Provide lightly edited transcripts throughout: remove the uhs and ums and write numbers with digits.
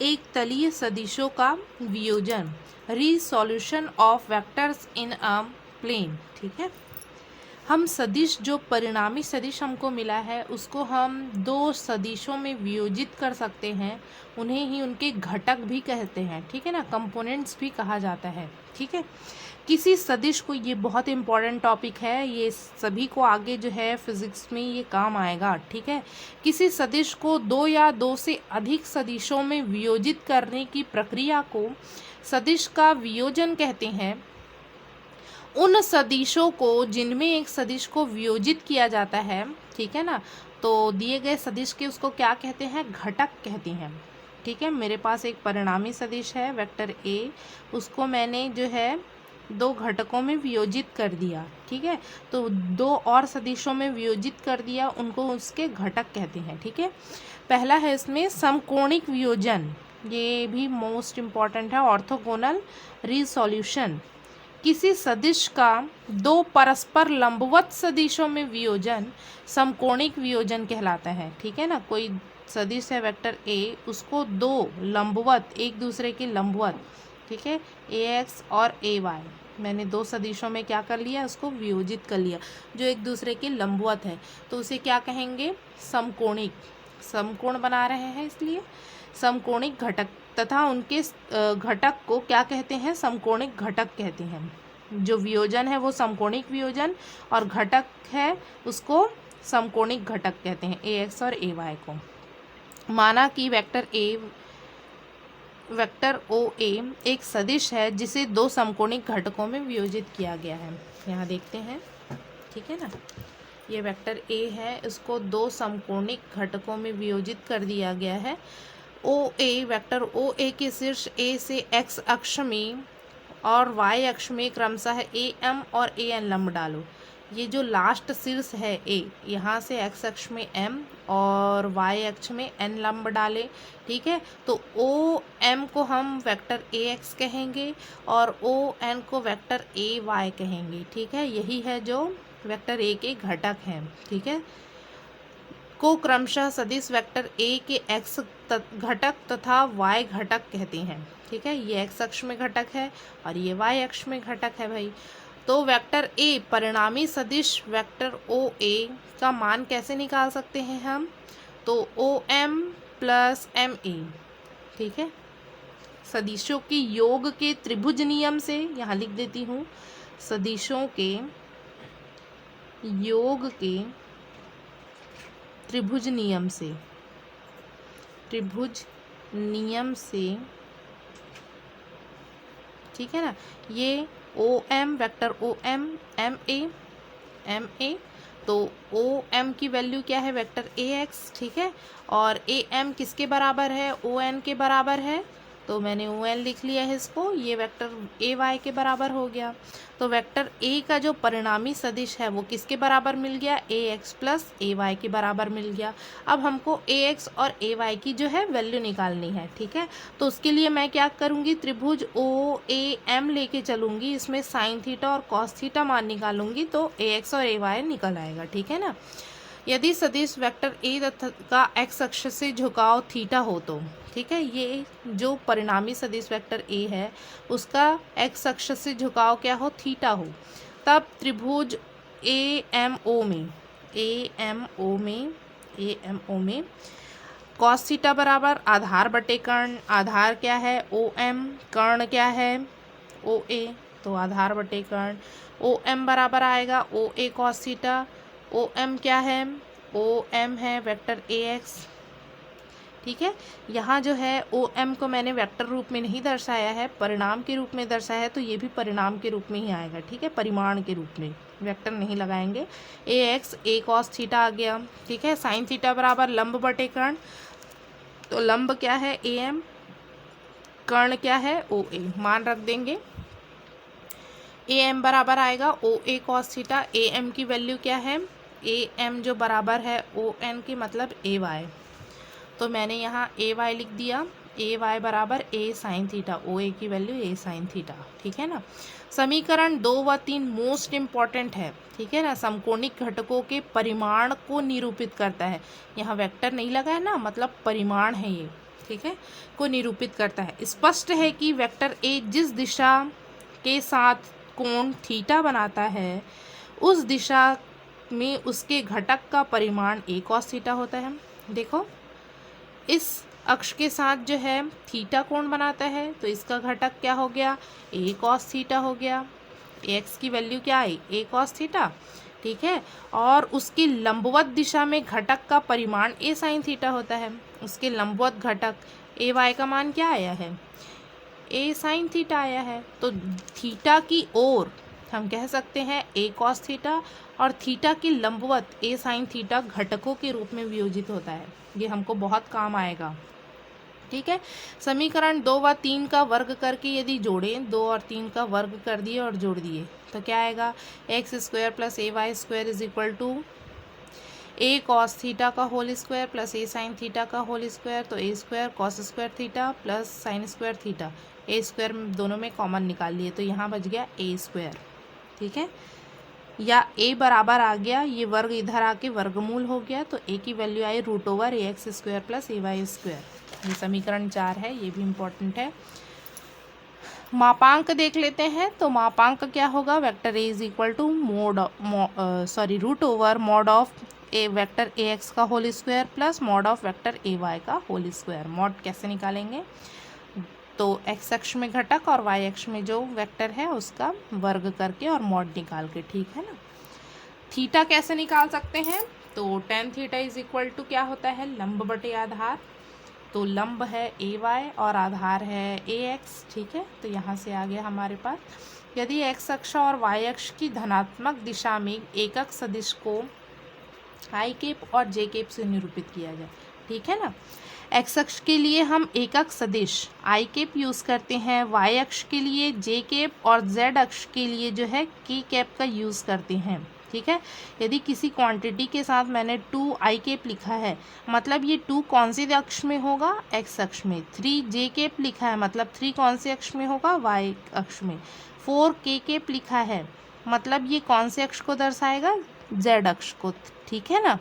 एक तलीय सदिशों का वियोजन, resolution of vectors in a plane. ठीक है, हम सदिश जो परिणामी सदिश हमको मिला है उसको हम दो सदिशों में वियोजित कर सकते हैं, उन्हें ही उनके घटक भी कहते हैं। ठीक है ना, कंपोनेंट्स भी कहा जाता है। ठीक है, किसी सदिश को, ये बहुत इंपॉर्टेंट टॉपिक है, ये सभी को आगे जो है फिजिक्स में ये काम आएगा। ठीक है, किसी सदिश को दो या दो से अधिक सदिशों में वियोजित करने की प्रक्रिया को सदिश का वियोजन कहते हैं। उन सदिशों को जिनमें एक सदिश को वियोजित किया जाता है, ठीक है ना, तो दिए गए सदिश के उसको क्या कहते हैं, घटक कहते हैं। ठीक है, मेरे पास एक परिणामी सदिश है वेक्टर ए, उसको मैंने जो है दो घटकों में वियोजित कर दिया। ठीक है, तो दो और सदिशों में वियोजित कर दिया, उनको उसके घटक कहते हैं। ठीक है, पहला है इसमें समकोणिक वियोजन, ये भी मोस्ट इम्पॉर्टेंट है, ऑर्थोगोनल रिसोल्यूशन। किसी सदिश का दो परस्पर लंबवत सदिशों में वियोजन समकोणिक वियोजन कहलाता है। ठीक है ना, कोई सदिश है वेक्टर ए, उसको दो लंबवत, एक दूसरे के लंबवत, ठीक है, ए एक्स और ए वाई, मैंने दो सदिशों में क्या कर लिया, उसको वियोजित कर लिया जो एक दूसरे के लंबवत है, तो उसे क्या कहेंगे, समकोणिक, समकोण बना रहे हैं इसलिए समकोणिक घटक, तथा उनके घटक को क्या कहते हैं, समकोणिक घटक कहते हैं। जो वियोजन है वो समकोणिक वियोजन और घटक है उसको समकोणिक घटक कहते हैं, ए एक्स और ए वाई को। माना कि वेक्टर ओ ए एक सदिश है जिसे दो समकोणिक घटकों में वियोजित किया गया है। यहाँ देखते हैं, ठीक है ना, ये वेक्टर ए है, इसको दो समकोणिक घटकों में वियोजित कर दिया गया है। ओ ए, वेक्टर ओ ए के शीर्ष ए से एक्स अक्ष में और वाई अक्ष में क्रमशः ए एम और ए एन लंब डालो। ये जो लास्ट शीर्ष है ए, यहाँ से एक्स अक्ष में एम और वाई अक्ष में एन लंब डाले। ठीक है, तो ओ एम को हम वेक्टर ए एक्स कहेंगे और ओ एन को वेक्टर ए वाई कहेंगे। ठीक है, यही है जो वेक्टर ए के घटक हैं। ठीक है, को क्रमशः सदिश वेक्टर ए के एक्स घटक तथा वाई घटक कहते हैं। ठीक है, ये एक्स अक्ष में घटक है और ये वाई अक्ष में घटक है भाई। तो वेक्टर ए परिणामी सदिश वेक्टर ओ ए का मान कैसे निकाल सकते हैं हम, तो O M plus M A. ठीक है, सदिशों के योग के त्रिभुज नियम से, यहाँ लिख देती हूँ, सदिशों के योग के त्रिभुज नियम से, त्रिभुज नियम से, ठीक है ना, ये O M vector O M M A, तो ओ एम की वैल्यू क्या है, वेक्टर ए एक्स। ठीक है, और ए एम किसके बराबर है, ओ एन के बराबर है, तो मैंने ओ एन लिख लिया है इसको, ये वेक्टर ए वाई के बराबर हो गया। तो वेक्टर ए का जो परिणामी सदिश है वो किसके बराबर मिल गया, ए एक्स प्लस ए वाई के बराबर मिल गया। अब हमको ए एक्स और ए वाई की जो है वैल्यू निकालनी है। ठीक है, तो उसके लिए मैं क्या करूँगी, त्रिभुज ओ ए एम लेके चलूँगी, इसमें साइन थीटा और कॉस थीटा मान निकालूंगी, तो ए एक्स और ए वाई निकल आएगा। ठीक है ना, यदि सदिश वेक्टर ए का एक्स अक्ष से झुकाव थीटा हो तो, ठीक है, ये जो परिणामी सदिश वेक्टर ए है उसका एक्स अक्ष से झुकाव क्या हो, थीटा हो, तब त्रिभुज ए एम ओ में कॉस थीटा बराबर आधार बटे कर्ण, आधार क्या है ओ एम, कर्ण क्या है ओ ए, तो आधार बटे कर्ण, ओ एम बराबर आएगा ओ ए कॉस थीटा। ओ एम क्या है, ओ एम है वेक्टर ए एक्स। ठीक है, यहाँ जो है ओ एम को मैंने वेक्टर रूप में नहीं दर्शाया है, परिणाम के रूप में दर्शाया है, तो ये भी परिणाम के रूप में ही आएगा। ठीक है, परिमाण के रूप में, वेक्टर नहीं लगाएंगे। ए एक्स ए कॉस थीटा आ गया। ठीक है, साइन थीटा बराबर लंब बटे कर्ण, तो लंब क्या है ए एम, कर्ण क्या है ओ ए, मान रख देंगे। ए एम बराबर आएगा ओ ए कॉस थीटा, ए एम की वैल्यू क्या है, ए एम जो बराबर है ओ एन की, मतलब ए वाई, तो मैंने यहाँ ए वाई लिख दिया, ए वाई बराबर ए साइन थीटा, ओ ए की वैल्यू ए साइन थीटा। ठीक है ना, समीकरण 2 व 3 मोस्ट इम्पॉर्टेंट है। ठीक है ना, समकोणिक घटकों के परिमाण को निरूपित करता है, यहाँ वेक्टर नहीं लगा है ना, मतलब परिमाण है ये। ठीक है, को निरूपित करता है। स्पष्ट है कि वेक्टर ए जिस दिशा के साथ कोण थीटा बनाता है उस दिशा में उसके घटक का परिमाण ए कॉस थीटा होता है। देखो, इस अक्ष के साथ जो है थीटा कोण बनाता है तो इसका घटक क्या हो गया, ए कॉस थीटा हो गया। एक्स की वैल्यू क्या आई, ए कॉस थीटा, ठीक है। और उसकी लंबवत दिशा में घटक का परिमाण ए साइन थीटा होता है। उसके लंबवत घटक ए वाई का मान क्या आया है, ए साइन थीटा आया है। तो थीटा की ओर हम कह सकते हैं ए कॉस थीटा और थीटा की लंबवत ए साइन थीटा घटकों के रूप में वियोजित होता है। ये हमको बहुत काम आएगा, ठीक है। समीकरण 2 व 3 का वर्ग करके यदि जोड़ें, 2 और 3 का वर्ग कर दिए और जोड़ दिए तो क्या आएगा, X square plus A Y square is equal to A cos theta का whole square plus A sine theta का होल स्क्वायर। तो A square cos square theta plus sine square theta, A square दोनों में common निकाल लिए तो यहाँ बच गया ए स्क्वायर, ठीक है। या ए बराबर आ गया, ये वर्ग इधर आके वर्गमूल हो गया तो ए की value I root over A x square plus A Y square. ये समीकरण 4 है, ये भी इम्पोर्टेंट है। मापांक देख लेते हैं। तो मापांक क्या होगा, vector A is equal to root over mod of A vector A X का whole square plus mod of vector A Y का होल स्क्वायर। मॉड कैसे निकालेंगे, तो एक्स अक्ष में घटक और वाई अक्ष में जो वेक्टर है उसका वर्ग करके और मॉड निकाल के, ठीक है ना। थीटा कैसे निकाल सकते हैं, तो tan theta is equal to क्या होता है, लंब बटे आधार। तो लंब है ए वाई और आधार है ए एक्स, ठीक है। तो यहाँ से आ गया हमारे पास, यदि एक्स अक्ष और वाई अक्ष की धनात्मक दिशा में एकक सदिश को आई केप और जे केप से निरूपित किया जाए, ठीक है ना। एक्स अक्ष के लिए हम एकक सदिश आई केप यूज़ करते हैं, वाई अक्ष के लिए जे केप और जेड अक्ष के लिए जो है के कैप का यूज़ करते हैं, ठीक है। यदि किसी क्वांटिटी के साथ मैंने 2 आई केप लिखा है, मतलब ये 2 कौन से अक्ष में होगा, एक्स अक्ष में। 3 जे केप लिखा है, मतलब 3 कौन से अक्ष में होगा, वाई अक्ष में। 4 के केप लिखा है, मतलब ये कौन से अक्ष को दर्शाएगा, जेड अक्ष को, ठीक है ना।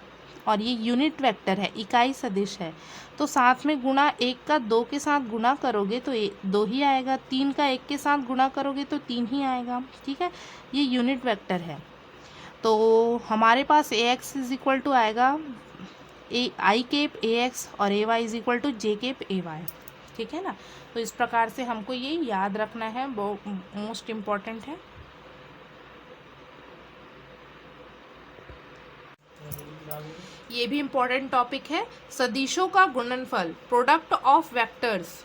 और ये यूनिट वेक्टर है, इकाई सदिश है, तो साथ में गुणा 1 का 2 के साथ गुणा करोगे तो 2 ही आएगा, 3 का 1 के साथ गुणा करोगे तो 3 ही आएगा, ठीक है। ये यूनिट वेक्टर है। तो हमारे पास A X is equal to आएगा A I cap A X और A Y is equal to J cap A Y, ठीक है ना। तो इस प्रकार से हमको ये याद रखना है, बहुत मोस्ट इम्पॉर्टेंट है। ये भी इम्पोर्टेंट टॉपिक है, सदिशों का गुणनफल, प्रोडक्ट ऑफ वेक्टर्स।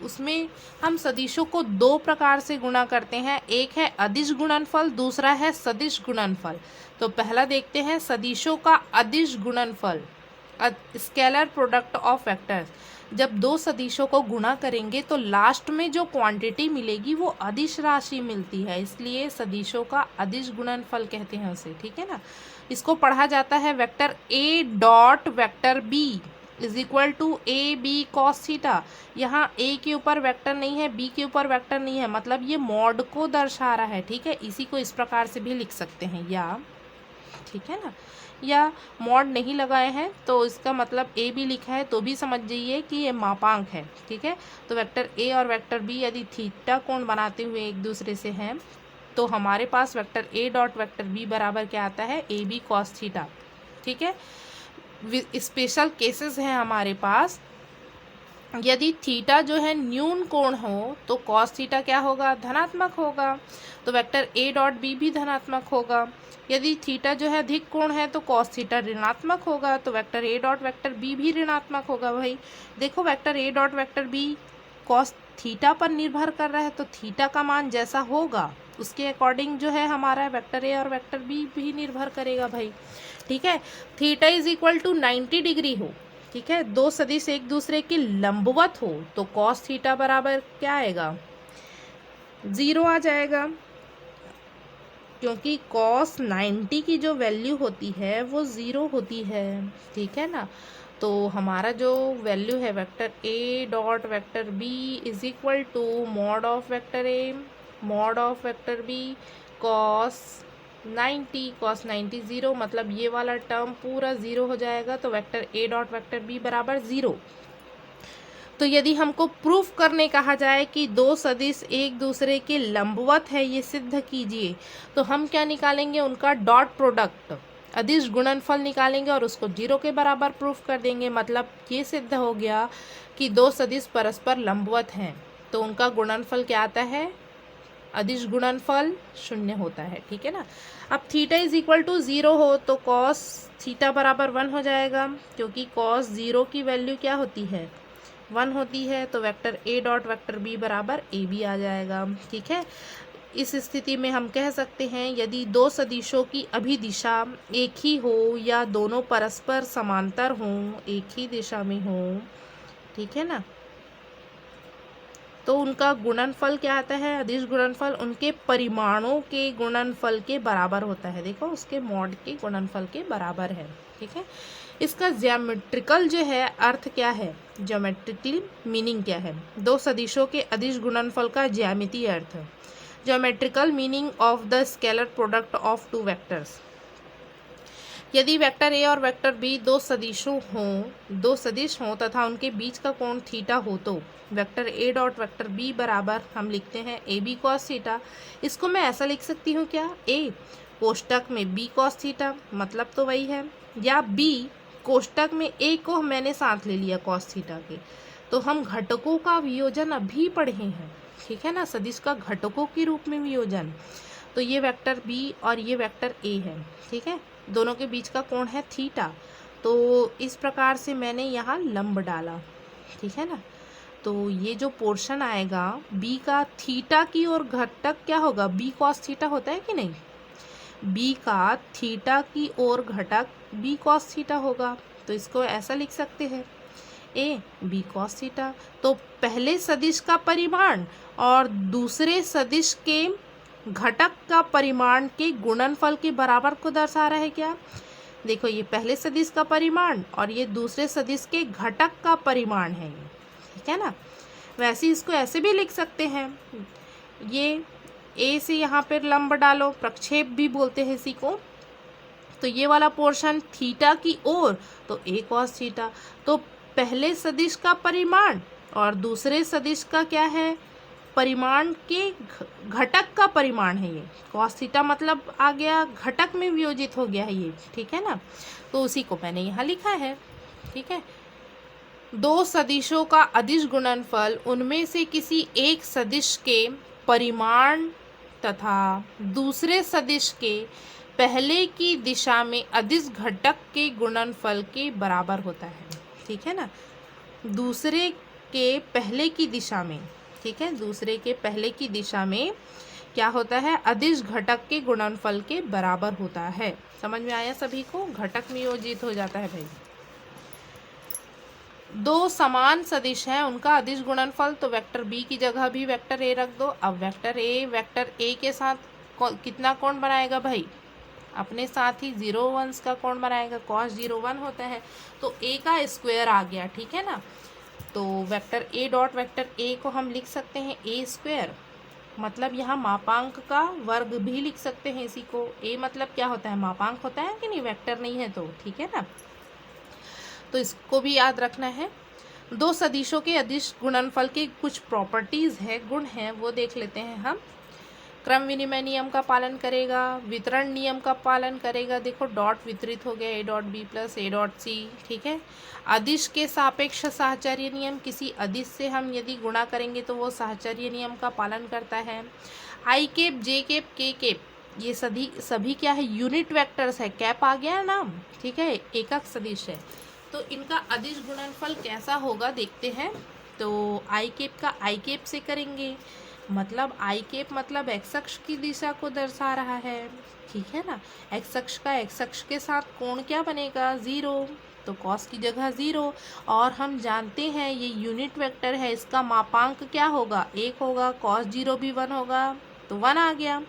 उसमें हम सदिशों को 2 प्रकार से गुणा करते हैं, एक है अदिश गुणनफल, दूसरा है सदिश गुणनफल। तो पहला देखते हैं सदिशों का अदिश गुणनफल, स्केलर प्रोडक्ट ऑफ वेक्टर्स। जब 2 सदिशों को गुणा करेंगे तो लास्ट में जो क्वांटिटी मिलेगी वो अदिश राशि मिलती है, इसलिए सदिशों का अदिश गुणनफल कहते हैं उसे, ठीक है ना। इसको पढ़ा जाता है vector A dot vector B is equal to A B cos theta. यहाँ ए के ऊपर वेक्टर नहीं है, बी के ऊपर वेक्टर नहीं है, मतलब ये मॉड को दर्शा रहा है, ठीक है। इसी को इस प्रकार से भी लिख सकते हैं, या ठीक है ना, या मॉड नहीं लगाए हैं तो इसका मतलब ए भी लिखा है तो भी समझ जाइए कि ये मापांक है, ठीक है। तो वेक्टर ए और वेक्टर बी यदि थीटा कोण बनाते हुए एक दूसरे से हैं तो हमारे पास vector A dot vector B बराबर क्या आता है, ए बी कॉस थीटा, ठीक है। स्पेशल केसेस हैं हमारे पास, यदि थीटा जो है न्यून कोण हो तो कॉस थीटा क्या होगा, धनात्मक होगा, तो वेक्टर ए डॉट बी भी धनात्मक होगा। यदि थीटा जो है अधिक कोण है तो कॉस थीटा ऋणात्मक होगा, तो vector A dot vector B भी ऋणात्मक होगा। भाई देखो, vector A dot vector B cos theta पर निर्भर कर रहा है, तो थीटा का मान जैसा होगा उसके अकॉर्डिंग जो है हमारा वेक्टर ए और वेक्टर बी भी निर्भर करेगा भाई, ठीक है। Theta is equal to 90 degree हो, ठीक है, 2 सदिश एक दूसरे के लंबवत हो तो कॉस थीटा बराबर क्या आएगा, 0 आ जाएगा, क्योंकि कॉस 90 की जो वैल्यू होती है वो 0 होती है, ठीक है ना। तो हमारा जो वैल्यू है vector A dot vector B is equal to mod of vector A mod of vector B cos 90 0, मतलब ये वाला टर्म पूरा 0 हो जाएगा, तो vector A dot vector B बराबर 0। तो यदि हमको प्रूफ करने कहा जाए कि दो सदिश एक दूसरे के लंबवत है, ये सिद्ध कीजिए, तो हम क्या निकालेंगे, उनका डॉट प्रोडक्ट अदिश गुणनफल निकालेंगे और उसको 0 के बराबर प्रूफ कर देंगे। मतलब ये सिद्ध हो गया कि दो सदिश परस्पर लंबवत हैं, तो उनका गुणनफल क्या आता है, अदिश गुणनफल 0 होता है। ठीक है ना। अब थीटा इज इक्वल टू 0 हो तो कॉस थीटा बराबर 1 हो जाएगा, क्योंकि कॉस 0 की वैल्यू क्या होती है, 1 होती है। तो vector A dot vector B बराबर ए बी आ जाएगा। ठीक है। इस स्थिति में हम कह सकते हैं यदि दो सदिशों की अभिदिशा एक ही हो या दोनों परस्पर समांतर हों, एक ही दिशा में हों, ठीक है ना, तो उनका गुणनफल क्या आता है, अदिश गुणनफल उनके परिमाणों के गुणनफल के बराबर होता है। देखो उसके मॉड के गुणनफल के बराबर है। ठीक है। इसका ज्यामेट्रिकल जो है अर्थ क्या है, ज्योमेट्रिकली मीनिंग क्या है, दो सदिशों के अदिश गुणनफल का ज्यामितीय अर्थ, geometrical meaning of the scalar product of two vectors. यदि वेक्टर ए और वेक्टर बी दो सदिश हों तथा उनके बीच का कोण थीटा हो, तो vector A dot vector B बराबर हम लिखते हैं ए बी कॉस थीटा। इसको मैं ऐसा लिख सकती हूँ क्या, ए कोष्टक में बी कॉस थीटा, मतलब तो वही है, या बी कोष्टक में ए को मैंने साथ ले लिया कॉस थीटा के। तो हम घटकों का वियोजन अभी पढ़े हैं। ठीक है ना, सदिश का घटकों के रूप में वियोजन। तो ये वेक्टर बी और ये वेक्टर ए है। ठीक है। दोनों के बीच का कोण है थीटा। तो इस प्रकार से मैंने यहाँ लंब डाला। ठीक है ना। तो ये जो पोर्शन आएगा बी का थीटा की ओर घटक क्या होगा, बी कॉस थीटा होता है कि नहीं, बी का थीटा की ओर घटक बी कॉस थीटा होगा। तो इसको ऐसा लिख सकते हैं ए बी कॉस थीटा। तो पहले सदिश का परिमाण और दूसरे सदिश के घटक का परिमाण के गुणनफल के बराबर को दर्शा रहा है क्या, देखो ये पहले सदिश का परिमाण और ये दूसरे सदिश के घटक का परिमाण है ये। ठीक है ना। वैसे इसको ऐसे भी लिख सकते हैं, ये ए से यहाँ पर लंब डालो, प्रक्षेप भी बोलते हैं इसी को। तो ये वाला पोर्शन थीटा की ओर, तो ए कॉस थीटा। तो पहले सदिश का परिमाण और दूसरे सदिश का क्या है, परिमाण के घटक का परिमाण है ये। कॉस थीटा मतलब आ गया घटक में वियोजित हो गया है ये। ठीक है ना। तो उसी को मैंने यहाँ लिखा है। ठीक है। दो सदिशों का अदिश गुणनफल उनमें से किसी एक सदिश के परिमाण तथा दूसरे सदिश के पहले की दिशा में अदिश घटक के गुणनफल के बराबर होता है। ठीक है ना। दूसरे के पहले की दिशा में, ठीक है, दूसरे के पहले की दिशा में क्या होता है, अदिश घटक के गुणनफल के बराबर होता है। समझ में आया सभी को, घटक नियोजित हो जाता है भाई। दो समान सदिश हैं, उनका अदिश गुणनफल, तो वेक्टर बी की जगह भी वेक्टर ए रख दो। अब वेक्टर ए के साथ कितना कोण बनाएगा भाई, अपने साथ ही 0 1 का कोण बनाएगा, cos 0 1 होता है। तो ए का स्क्वायर आ गया। ठीक है ना। तो vector A dot vector A को हम लिख सकते हैं ए स्क्वायर, मतलब यहाँ मापांक का वर्ग भी लिख सकते हैं इसी को। ए मतलब क्या होता है, मापांक होता है कि नहीं, वेक्टर नहीं है तो। ठीक है ना। तो इसको भी याद रखना है। दो सदिशों के अदिश गुणनफल के कुछ प्रॉपर्टीज है, गुण हैं, वो देख लेते हैं हम। क्रम विनिमय नियम का पालन करेगा, वितरण नियम का पालन करेगा। देखो डॉट वितरित हो गया, A dot B plus A dot C. ठीक है। अदिश के सापेक्ष साहचर्य नियम, किसी अदिश से हम यदि गुणा करेंगे तो वो साहचर्य नियम का पालन करता है। आई केप जे केप के केप, ये सभी क्या है, यूनिट वेक्टर्स है। कैप आ गया नाम। ठीक है, एकक सदिश है। तो इनका अदिश गुणनफल कैसा होगा देखते हैं। तो आई केप का आई केप से करेंगे, मतलब आई केप मतलब एक्स अक्ष की दिशा को दर्शा रहा है। ठीक है ना। एक्स अक्ष का एक्स अक्ष के साथ कोण क्या बनेगा, 0, तो कॉस की जगह 0। और हम जानते हैं ये यूनिट वेक्टर है, इसका मापांक क्या होगा, 1 होगा। cos 0 भी 1 होगा, तो 1 आ गया।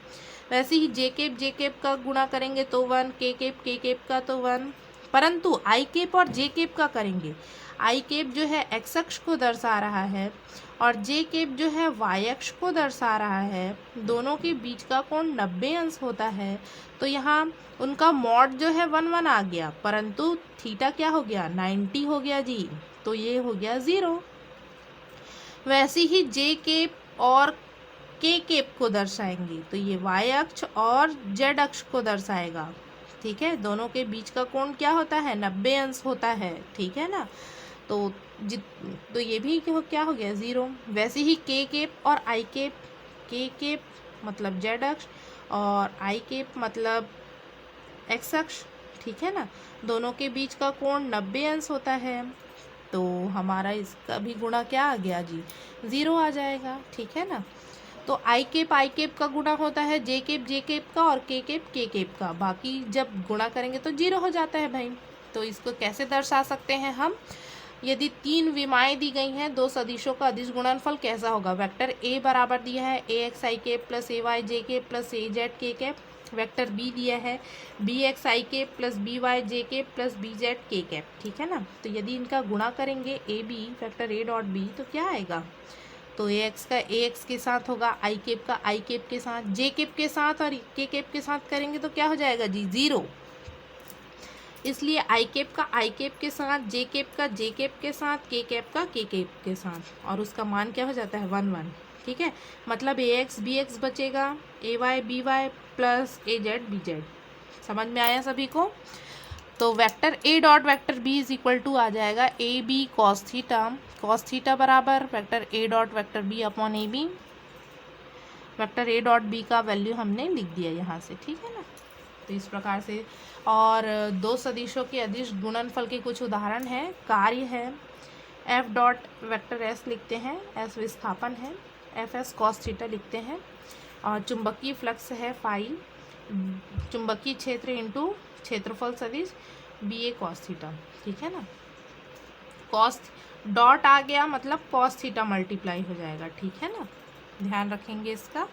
वैसे ही जे केप का गुणा करेंगे तो 1, के केप का तो 1, परंतु आई केप और जे केप का करेंगे। आई केप जो है एक्स अक्ष को दर्शा रहा है और जे केप जो है वाई अक्ष को दर्शा रहा है। दोनों के बीच का कोण 90 अंश होता है। तो यहाँ उनका मॉड जो है 1 1 आ गया, परंतु थीटा क्या हो गया, 90 हो गया जी। तो ये हो गया 0। वैसे ही जे केप और के केप को दर्शाएंगे, तो ये वाई अक्ष और जेड अक्ष को दर्शाएगा। ठीक है, दोनों के बीच का कोण क्या होता है, 90 अंश होता है। ठीक है ना, तो तो ये भी क्या हो गया, 0। वैसे ही के केप और आई केप, के केप मतलब जेड अक्ष और आई केप मतलब एक्स अक्ष। ठीक है ना, दोनों के बीच का कोण 90 अंश होता है, तो हमारा इसका भी गुणा क्या आ गया जी, 0 आ जाएगा। ठीक है ना, तो आई केप का गुणा होता है जे केप का और के केप का, बाकी जब गुणा करेंगे तो 0 हो जाता है भाई। तो इसको कैसे दर्शा सकते हैं हम, यदि 3 विमाएँ दी गई हैं, 2 सदिशों का अदिश गुणनफल कैसा होगा। वेक्टर ए बराबर दिया है A X I cap plus A Y J cap plus A Z K cap. Vector B दिया है B X I cap plus B Y J cap plus B Z K cap. ठीक है ना, तो यदि इनका गुणा करेंगे A B vector A dot B तो क्या आएगा, तो ए एक्स का ए एक्स के साथ होगा, आई केप का आई केप के साथ, जे केप के साथ और के केप के साथ करेंगे तो क्या हो जाएगा जी, 0। इसलिए आई केप का आई केप के साथ, जे केप का जे केप के साथ, के केप का के केप के साथ, और उसका मान क्या हो जाता है, 1 1। ठीक है, मतलब ए एक्स बी एक्स बचेगा, A Y B Y plus A Z B Z. समझ में आया सभी को। तो vector A dot vector B is equal to आ जाएगा ए बी कॉस थीटा बराबर vector A dot vector B upon A B. Vector A dot B का वैल्यू हमने लिख दिया यहाँ से। ठीक है ना, तो इस प्रकार से। और 2 सदिशों के अदिश गुणनफल के कुछ उदाहरण हैं। कार्य है एफ डॉट वेक्टर एस लिखते हैं, एस विस्थापन है, एफ एस कॉस थीटा लिखते हैं। और चुंबकीय फ्लक्स है फाई, चुंबकीय क्षेत्र इंटू क्षेत्रफल सदिश बी ए कॉस थीटा। ठीक है ना, कॉस डॉट आ गया मतलब कॉस थीटा मल्टीप्लाई हो जाएगा। ठीक है ना, ध्यान रखेंगे इसका।